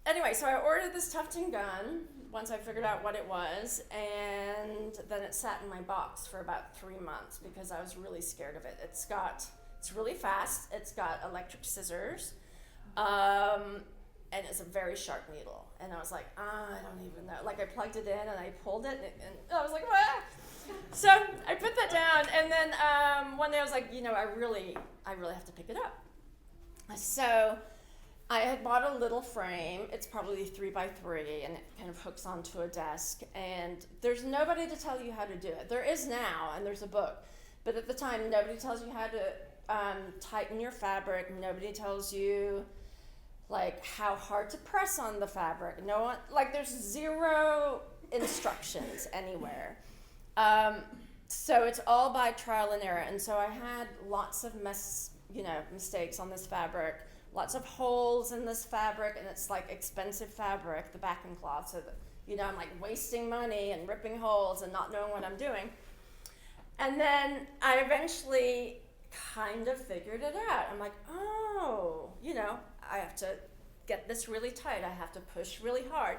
anyway, so I ordered this tufting gun once I figured out what it was, and then it sat in my box for about 3 months because I was really scared of it. It's really fast. It's got electric scissors, and it's a very sharp needle. And I was like, I don't even know. Like I plugged it in and I pulled it, and I was like, what? So I put that down, and then one day I was like, I really have to pick it up. So I had bought a little frame. It's probably 3 by 3, and it kind of hooks onto a desk. And there's nobody to tell you how to do it. There is now, and there's a book. But at the time, nobody tells you how to tighten your fabric. Nobody tells you like how hard to press on the fabric. No one, like there's zero instructions anywhere. So it's all by trial and error. And so I had lots of mistakes on this fabric. Lots of holes in this fabric, and it's like expensive fabric, the backing cloth, so that, I'm like wasting money and ripping holes and not knowing what I'm doing. And then I eventually kind of figured it out. I'm like, I have to get this really tight. I have to push really hard.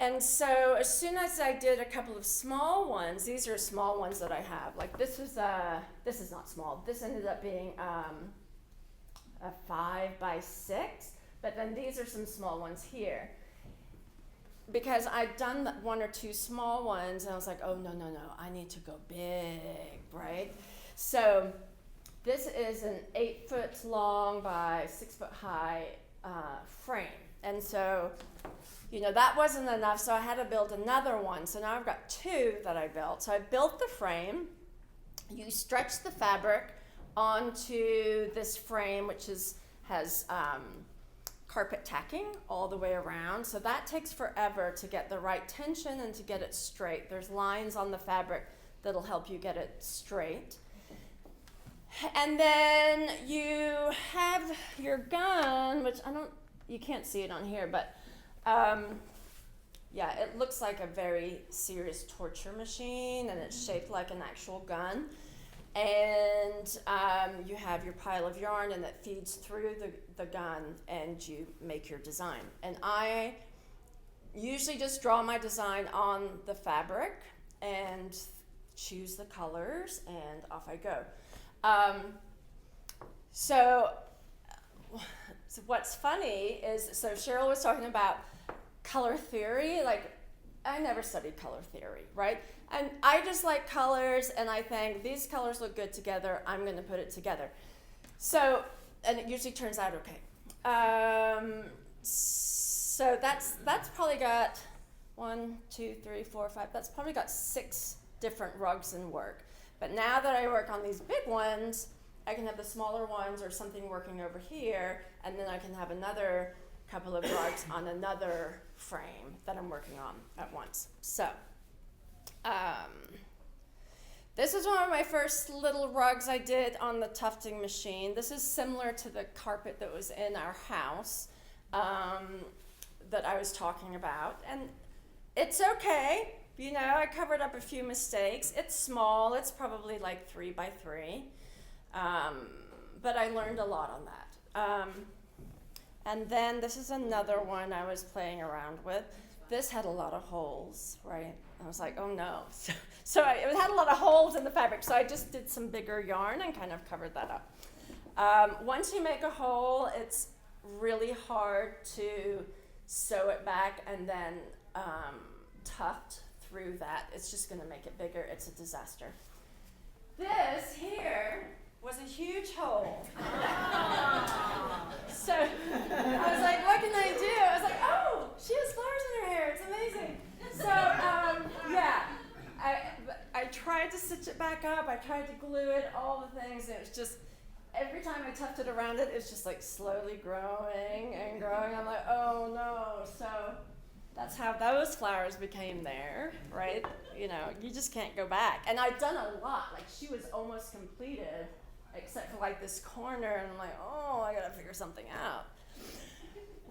And so as soon as I did a couple of small ones, these are small ones that I have. Like this is not small. This ended up being a 5 by 6, but then these are some small ones here. Because I'd done 1 or 2 small ones, and I was like, oh, no, I need to go big, right? So this is an 8 foot long by 6 foot high frame. And so, that wasn't enough, so I had to build another one. So now I've got 2 that I built. So I built the frame. You stretch the fabric onto this frame, which has carpet tacking all the way around. So that takes forever to get the right tension and to get it straight. There's lines on the fabric that'll help you get it straight. And then you have your gun, which you can't see it on here, but it looks like a very serious torture machine, and it's shaped like an actual gun. And you have your pile of yarn, and that feeds through the gun, and you make your design. And I usually just draw my design on the fabric and choose the colors, and off I go. So what's funny is, so Cheryl was talking about color theory. Like, I never studied color theory, right? And I just like colors, and I think these colors look good together. I'm going to put it together. So, and it usually turns out okay. So that's probably got 1, 2, 3, 4, 5. That's probably got 6 different rugs in work. But now that I work on these big ones, I can have the smaller ones or something working over here, and then I can have another couple of rugs on another frame that I'm working on at once. So this is one of my first little rugs I did on the tufting machine. This is similar to the carpet that was in our house that I was talking about. And it's okay. I covered up a few mistakes. It's small. It's probably like 3 by 3. But I learned a lot on that. And then this is another one I was playing around with. This had a lot of holes, right? I was like, oh no. It had a lot of holes in the fabric, so I just did some bigger yarn and kind of covered that up. Once you make a hole, it's really hard to sew it back and then tuft through that. It's just gonna make it bigger. It's a disaster. This here was a huge hole. So I was like, what can I do? I was like, oh, she has flowers in her hair. It's amazing. So I tried to stitch it back up. I tried to glue it, all the things. It was just, every time I tufted around it, it's just like slowly growing and growing. I'm like, oh no. So that's how those flowers became there, right? You just can't go back. And I've done a lot. Like, she was almost completed, except for like this corner, and I'm like, oh, I gotta figure something out.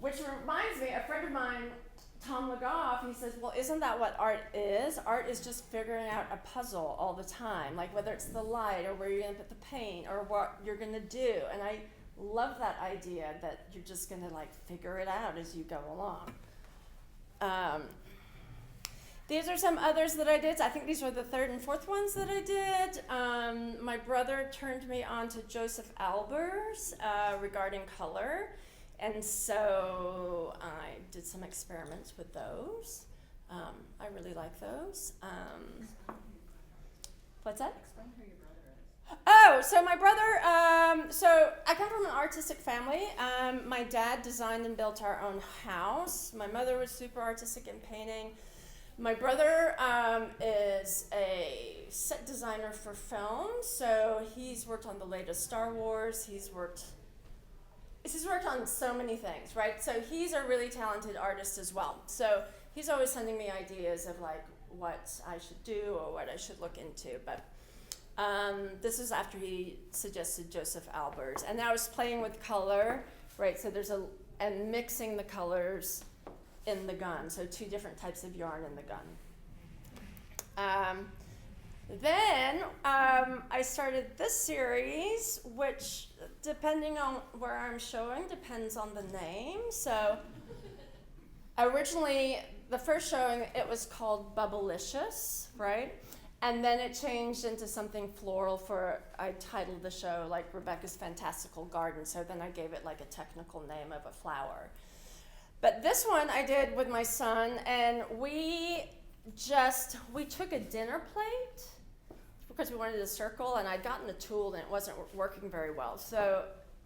which reminds me, a friend of mine, Tom Legoff, he says, well, isn't that what art is? Art is just figuring out a puzzle all the time, like whether it's the light or where you're going to put the paint or what you're going to do. And I love that idea that you're just going to like figure it out as you go along. These are some others that I did. I think these were the third and fourth ones that I did. My brother turned me on to Joseph Albers regarding color. And so I did some experiments with those. I really like those. What's that? Explain who your brother is. Oh, so my brother, so I come from an artistic family. My dad designed and built our own house. My mother was super artistic in painting. My brother is a set designer for film, so he's worked on the latest Star Wars. He's worked on so many things, right? So he's a really talented artist as well. So he's always sending me ideas of like what I should do or what I should look into. But this is after he suggested Joseph Albers. And I was playing with color, right? So and mixing the colors in the gun. So 2 different types of yarn in the gun. Then I started this series, which depending on where I'm showing depends on the name. So originally, the first showing, it was called Bubblicious, right? And then it changed into something floral I titled the show like Rebecca's Fantastical Garden. So then I gave it like a technical name of a flower. But this one I did with my son, and we took a dinner plate because we wanted a circle, and I'd gotten a tool and it wasn't working very well. So,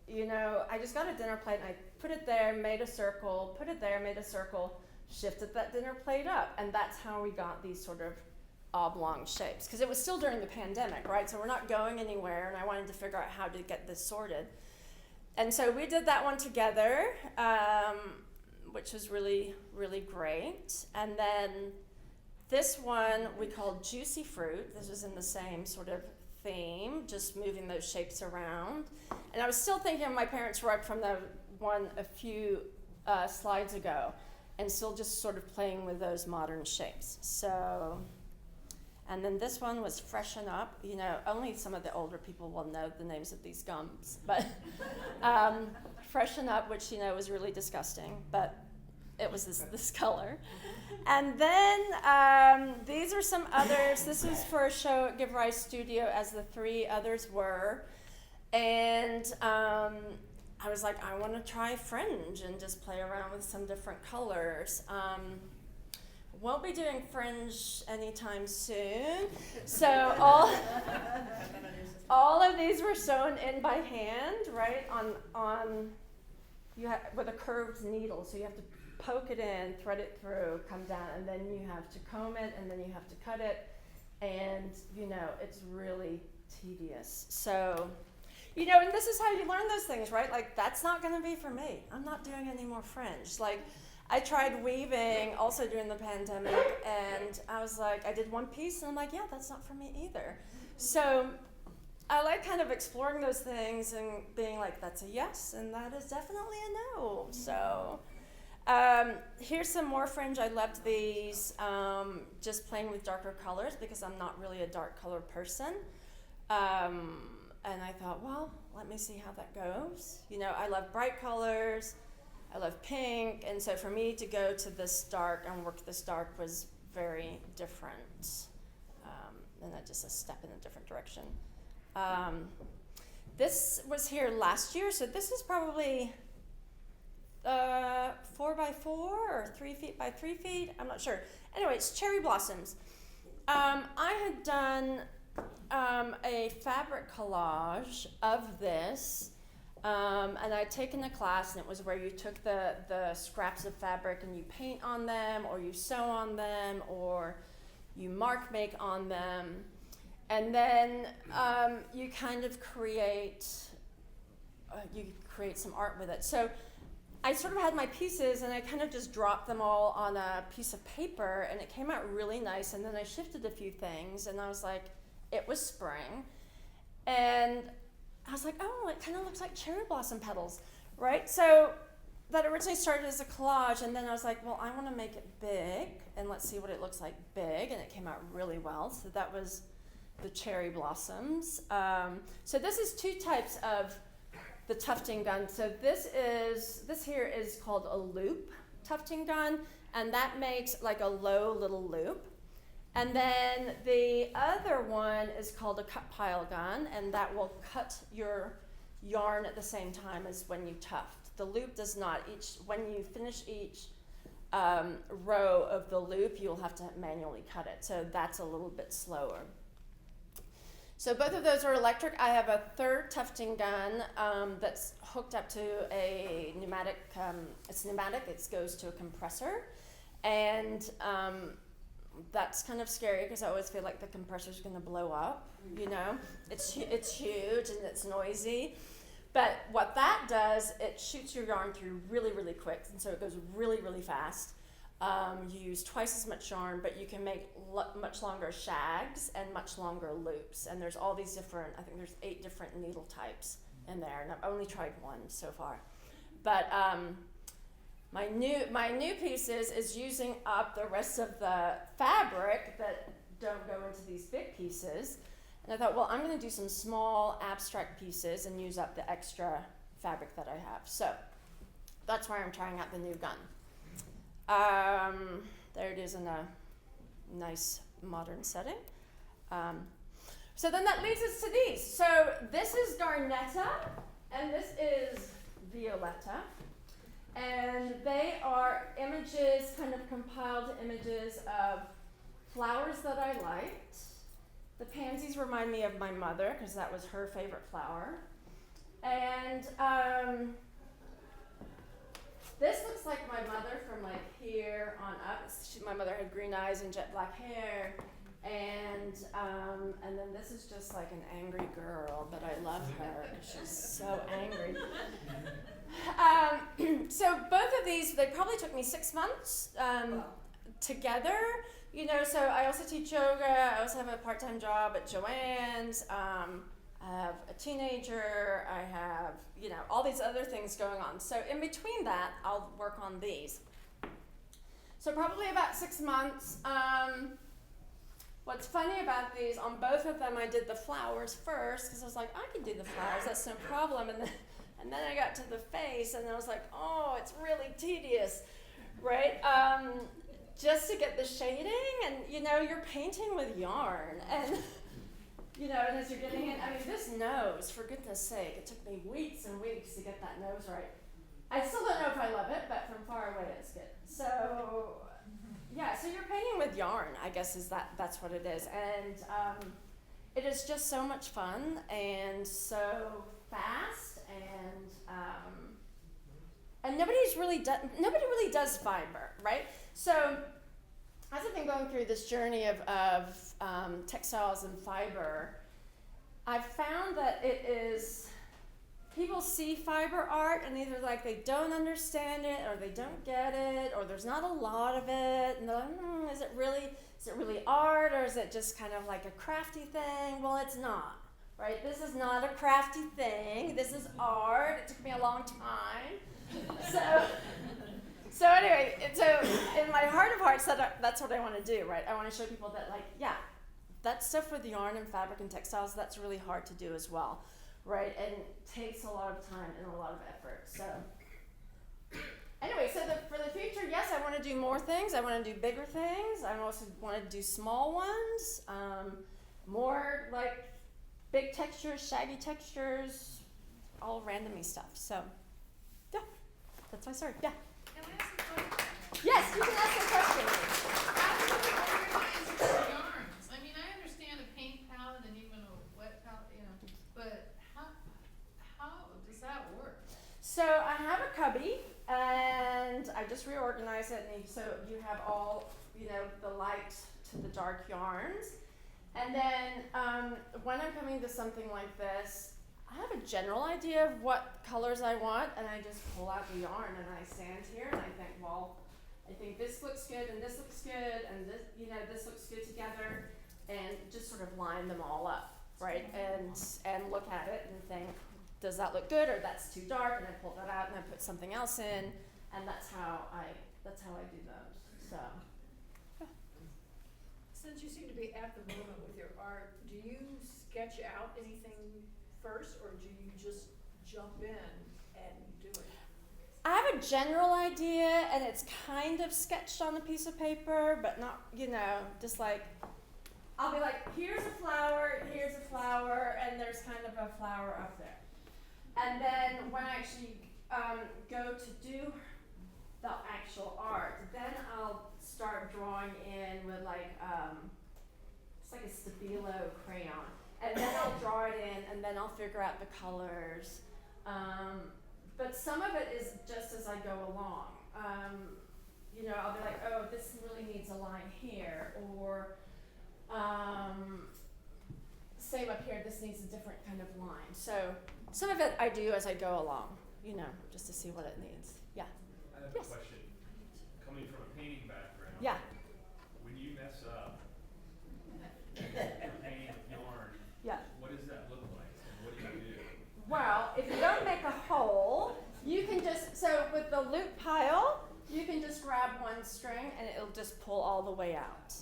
I just got a dinner plate and I put it there, made a circle, put it there, made a circle, shifted that dinner plate up, and that's how we got these sort of oblong shapes. Because it was still during the pandemic, right? So we're not going anywhere, and I wanted to figure out how to get this sorted. And so we did that one together, which was really, really great. And then this one we called Juicy Fruit. This was in the same sort of theme, just moving those shapes around. And I was still thinking of my parents' work from the one a few slides ago, and still just sort of playing with those modern shapes. So, and then this one was Freshen Up. Only some of the older people will know the names of these gums, but Freshen Up, which was really disgusting, but it was this color. And then these are some others. This was for a show at Give Rise Studio, as the 3 others were. And I was like, I want to try fringe and just play around with some different colors. Won't be doing fringe anytime soon. So all of these were sewn in by hand, right? With a curved needle. So you have to poke it in, thread it through, come down, and then you have to comb it, and then you have to cut it, and it's really tedious. So, and this is how you learn those things, right? Like, that's not going to be for me. I'm not doing any more fringe. Like, I tried weaving also during the pandemic, and I was like, I did one piece, and I'm like, yeah, that's not for me either. So I like kind of exploring those things and being like, that's a yes, and that is definitely a no. So here's some more fringe. I loved these, just playing with darker colors because I'm not really a dark color person. And I thought, well, let me see how that goes. I love bright colors. I love pink. And so for me to go to this dark and work this dark was very different. And that's just a step in a different direction. This was here last year, so this is probably 4 by 4 or 3 feet by 3 feet. I'm not sure. Anyway, it's cherry blossoms. I had done a fabric collage of this, and I'd taken a class, and it was where you took the scraps of fabric and you paint on them, or you sew on them, or you mark make on them, and then you kind of create some art with it. So I sort of had my pieces, and I kind of just dropped them all on a piece of paper, and it came out really nice. And then I shifted a few things, and I was like, it was spring, and I was like, oh, it kind of looks like cherry blossom petals, right? So that originally started as a collage, and then I was like, well, I want to make it big, and let's see what it looks like big, and it came out really well. So that was the cherry blossoms. So this is two types of the tufting gun. So this here is called a loop tufting gun, and that makes like a low little loop. And then the other one is called a cut pile gun, and that will cut your yarn at the same time as when you tuft. The loop does not. When you finish each row of the loop, you'll have to manually cut it. So that's a little bit slower. So both of those are electric. I have a third tufting gun that's hooked up to a pneumatic. It's pneumatic. It goes to a compressor, and that's kind of scary because I always feel like the compressor's going to blow up. You know, it's huge and it's noisy. But what that does, it shoots your yarn through really, really quick, and so it goes really, really fast. You use twice as much yarn, but you can make much longer shags and much longer loops. And there's all these different, I think there's 8 different needle types in there, and I've only tried one so far. But my new pieces is using up the rest of the fabric that don't go into these big pieces. And I thought, well, I'm going to do some small abstract pieces and use up the extra fabric that I have. So that's why I'm trying out the new gun. There it is in a nice modern setting. So then that leads us to these. So this is Garnetta, and this is Violetta. And they are images, kind of compiled images of flowers that I liked. The pansies remind me of my mother because that was her favorite flower. And this looks like my mother from like here on up. My mother had green eyes and jet black hair. And then this is just like an angry girl, but I love her because she's so angry. So both of these, they probably took me 6 months together. You know, so I also teach yoga. I also have a part-time job at Joann's. I have a teenager. I have, you know, all these other things going on. So in between that, I'll work on these. So probably about 6 months. What's funny about these, on both of them, I did the flowers first because I was like, I can do the flowers. That's no problem. And then I got to the face, and I was like, oh, it's really tedious, right? Just to get the shading, and you know, you're painting with yarn, and you know, and as you're getting in, I mean, this nose, for goodness sake, it took me weeks and weeks to get that nose right. I still don't know if I love it, but from far away it's good. So, yeah, so you're painting with yarn, I guess that's what it is, and it is just so much fun and so fast, and nobody really does fiber, right? So as I've been going through this journey of textiles and fiber, I've found that it is, people see fiber art and either like they don't understand it or they don't get it or there's not a lot of it, and they're like, is it really art, or is it just kind of like a crafty thing? Well, it's not, right? This is not a crafty thing. This is art. It took me a long time. So anyway, so in my heart of hearts, that's what I want to do, right? I want to show people that, like, yeah, that stuff with yarn and fabric and textiles, that's really hard to do as well, right? And takes a lot of time and a lot of effort. So anyway, so for the future, yes, I want to do more things. I want to do bigger things. I also want to do small ones, more like big textures, shaggy textures, all randomy stuff. So yeah, that's my story. Yeah. Can I ask a question? Yes, you can ask a question. How do you organize your yarns? I mean, I understand a paint palette and even a wet palette, you know, but how does that work? So I have a cubby, and I just reorganize it, and so you have all, you know, the light to the dark yarns. And then when I'm coming to something like this, I have a general idea of what colors I want, and I just pull out the yarn and I stand here and I think, well, I think this looks good and this looks good and this, you know, this looks good together, and just sort of line them all up, right? And look at it and think, does that look good, or that's too dark, and I pull that out and I put something else in, and that's how I do those. So Since you seem to be at the moment with your art, do you sketch out anything first, or do you just jump in and do it? I have a general idea, and it's kind of sketched on a piece of paper, but not, just like, I'll be like, here's a flower, and there's kind of a flower up there. And then when I actually go to do the actual art, then I'll start drawing in with it's like a Stabilo crayon. And then I'll draw it in, and then I'll figure out the colors. But some of it is just as I go along. I'll be like, oh, this really needs a line here, or same up here, this needs a different kind of line. So some of it I do as I go along, just to see what it needs. Yeah. I have Yes. a question. Coming from a painting background, Yeah. when you mess up, you're painting with yarn, Yeah. what does that look like? And what do you do? Well, if you don't make a hole, you can so with the loop pile, you can just grab one string and it'll just pull all the way out.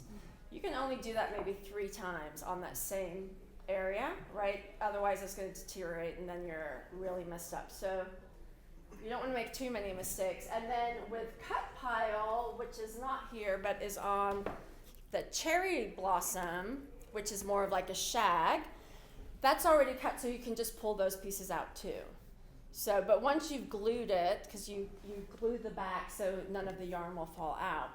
You can only do that maybe 3 times on that same area, right? Otherwise it's going to deteriorate and then you're really messed up. So you don't want to make too many mistakes. And then with cut pile, which is not here but is on the cherry blossom, which is more of like a shag, that's already cut, so you can just pull those pieces out too. So, but once you've glued it, because you glue the back so none of the yarn will fall out,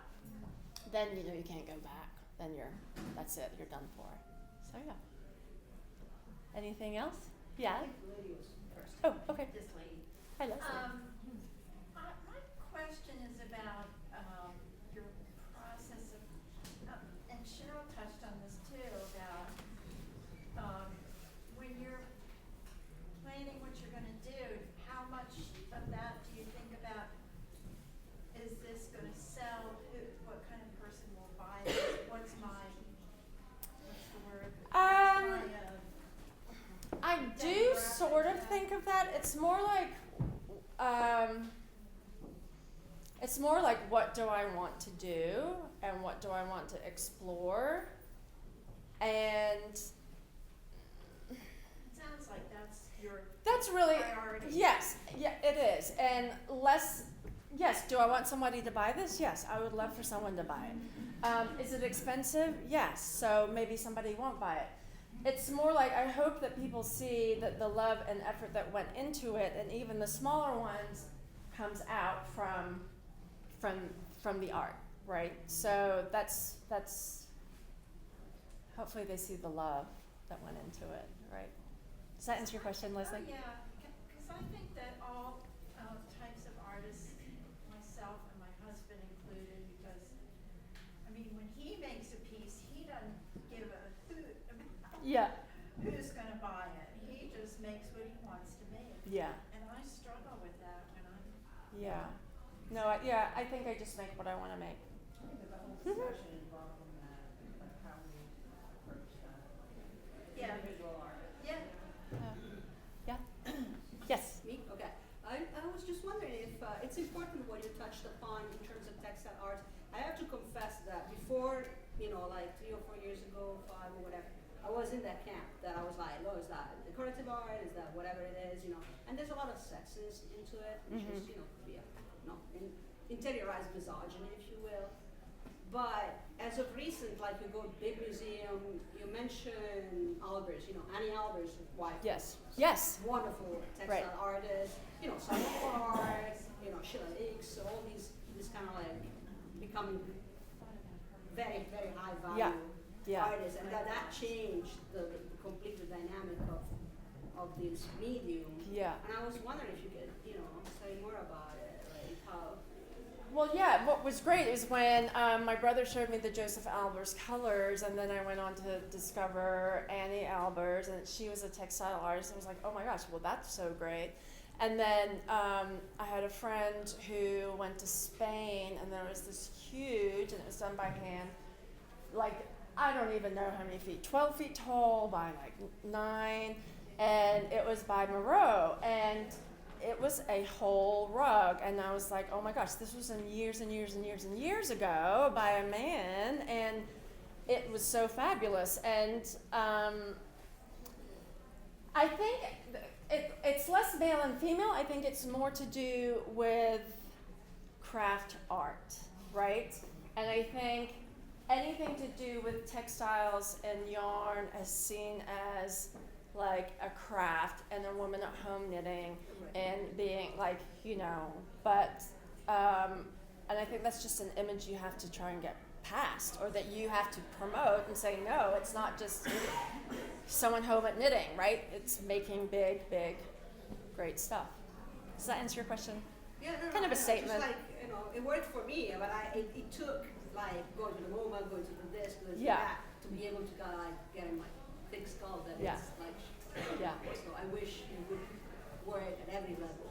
then you can't go back. Then that's it, you're done for. So yeah. Anything else? Yeah? I think the lady was first. Oh, okay. This lady. Hi, Leslie. My question is about your process of, and Cheryl touched on this too, about when you're planning what you're gonna do, how much of that do you think about, is this gonna sell, what kind of person will buy this, what's the word? I do sort of think of that. It's more like what do I want to do and what do I want to explore, and It sounds like that's your that's really priority. yes, yeah, it is. And yes, do I want somebody to buy this? Yes, I would love for someone to buy it. Is it expensive? Yes, so maybe somebody won't buy it. It's more like I hope that people see that the love and effort that went into it, and even the smaller ones, comes out from the art, right? So that's hopefully they see the love that went into it, right? Does that answer your question, Leslie? Oh, yeah, because I think that all types of artists, myself and my husband included, because, I mean, when he makes a piece, he doesn't give a hoot about Yeah. who's going to buy it. He just makes what he wants to make. Yeah. And I struggle with that when I'm... Yeah. No, I think I just make what I want to make. I think there's a whole discussion involved in that, like how we approach Yeah. individual art. Yeah. Yeah. Yes. Me? Okay. I was just wondering if it's important what you touched upon in terms of textile art. I have to confess that before, like 3 or 4 years ago, 5 or whatever, I was in that camp that I was like, oh, is that decorative art? Is that whatever it is? And there's a lot of sexism into it, which is, could be interiorized misogyny, if you will. But as of recent, like you go to big museum, you mention Albers, Annie Albers' wife. Yes. Yes. Wonderful textile artist, Simon Clark, Sheila Hicks, so all these kind of like becoming very, very high value artists, and that changed the complete dynamic of this medium. Yeah. And I was wondering if you could, say more about it, like how. Well, yeah, what was great is when my brother showed me the Joseph Albers colors, and then I went on to discover Annie Albers, and she was a textile artist. I was like, oh my gosh, well, that's so great. And then I had a friend who went to Spain, and there was this huge, and it was done by hand, like, I don't even know how many feet, 12 feet tall by like 9, and it was by Moreau, and it was a whole rug, and I was like, oh my gosh, this was years and years and years and years ago by a man, and it was so fabulous. And I think it's less male and female. I think it's more to do with craft art, right? And I think anything to do with textiles and yarn is seen as like a craft, and a woman at home knitting and being like, but and I think that's just an image you have to try and get past, or that you have to promote and say, no, it's not just someone home at knitting, right? It's making big, great stuff. Does that answer your question? Yeah, no, Kind of a just statement. like, it worked for me, but it took like going to the MoMA, going to this, going to Yeah. that, to be able to kind of like get in my thick skull that Yeah. it's like, Yeah. so I wish it would work at every level.